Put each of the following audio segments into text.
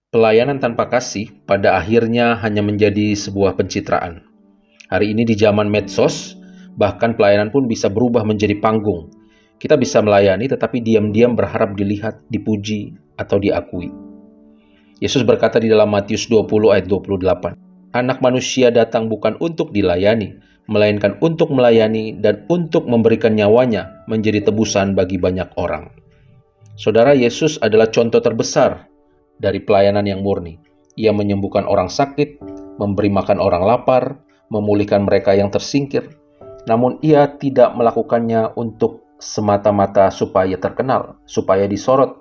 Pelayanan tanpa kasih pada akhirnya hanya menjadi sebuah pencitraan. Hari ini di zaman medsos, bahkan pelayanan pun bisa berubah menjadi panggung. Kita bisa melayani tetapi diam-diam berharap dilihat, dipuji, atau diakui. Yesus berkata di dalam Matius 20 ayat 28, "Anak manusia datang bukan untuk dilayani, melainkan untuk melayani dan untuk memberikan nyawanya menjadi tebusan bagi banyak orang." Saudara, Yesus adalah contoh terbesar dari pelayanan yang murni. Ia menyembuhkan orang sakit, memberi makan orang lapar, memulihkan mereka yang tersingkir. Namun ia tidak melakukannya untuk semata-mata supaya terkenal, supaya disorot.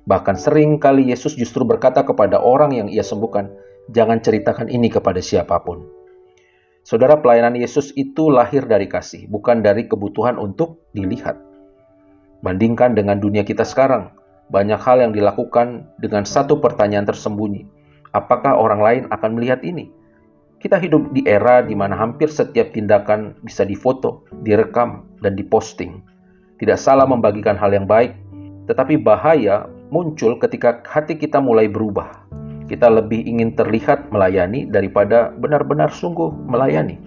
Bahkan sering kali Yesus justru berkata kepada orang yang ia sembuhkan, "Jangan ceritakan ini kepada siapapun." Saudara, pelayanan Yesus itu lahir dari kasih, bukan dari kebutuhan untuk dilihat. Bandingkan dengan dunia kita sekarang, banyak hal yang dilakukan dengan satu pertanyaan tersembunyi. Apakah orang lain akan melihat ini? Kita hidup di era di mana hampir setiap tindakan bisa difoto, direkam, dan diposting. Tidak salah membagikan hal yang baik, tetapi bahaya muncul ketika hati kita mulai berubah. Kita lebih ingin terlihat melayani daripada benar-benar sungguh melayani.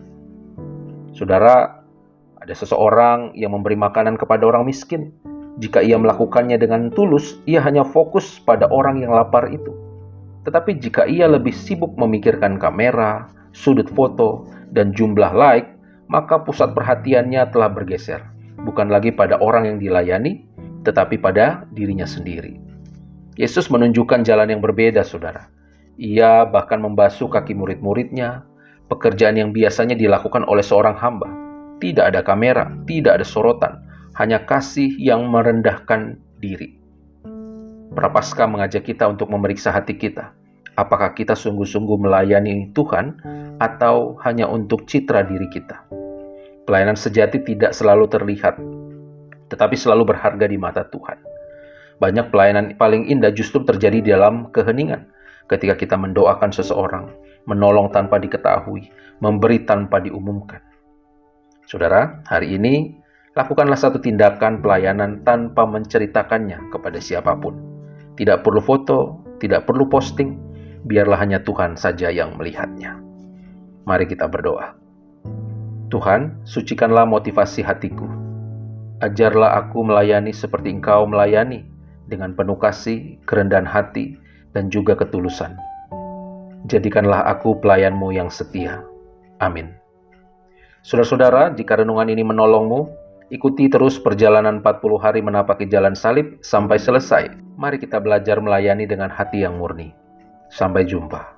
Saudara, ada seseorang yang memberi makanan kepada orang miskin. Jika ia melakukannya dengan tulus, ia hanya fokus pada orang yang lapar itu. Tetapi jika ia lebih sibuk memikirkan kamera, sudut foto, dan jumlah like, maka pusat perhatiannya telah bergeser. Bukan lagi pada orang yang dilayani, tetapi pada dirinya sendiri. Yesus menunjukkan jalan yang berbeda, saudara. Ia bahkan membasuh kaki murid-muridnya, pekerjaan yang biasanya dilakukan oleh seorang hamba. Tidak ada kamera, tidak ada sorotan, hanya kasih yang merendahkan diri. Prapaskah mengajak kita untuk memeriksa hati kita. Apakah kita sungguh-sungguh melayani Tuhan atau hanya untuk citra diri kita? Pelayanan sejati tidak selalu terlihat, tetapi selalu berharga di mata Tuhan. Banyak pelayanan paling indah justru terjadi dalam keheningan. Ketika kita mendoakan seseorang, menolong tanpa diketahui, memberi tanpa diumumkan. Saudara, hari ini lakukanlah satu tindakan pelayanan tanpa menceritakannya kepada siapapun. Tidak perlu foto, tidak perlu posting, biarlah hanya Tuhan saja yang melihatnya. Mari kita berdoa. Tuhan, sucikanlah motivasi hatiku. Ajarlah aku melayani seperti Engkau melayani, dengan penuh kasih, kerendahan hati, dan juga ketulusan. Jadikanlah aku pelayan-Mu yang setia. Amin. Saudara-saudara, jika renungan ini menolongmu, ikuti terus perjalanan 40 hari menapaki jalan salib sampai selesai. Mari kita belajar melayani dengan hati yang murni. Sampai jumpa.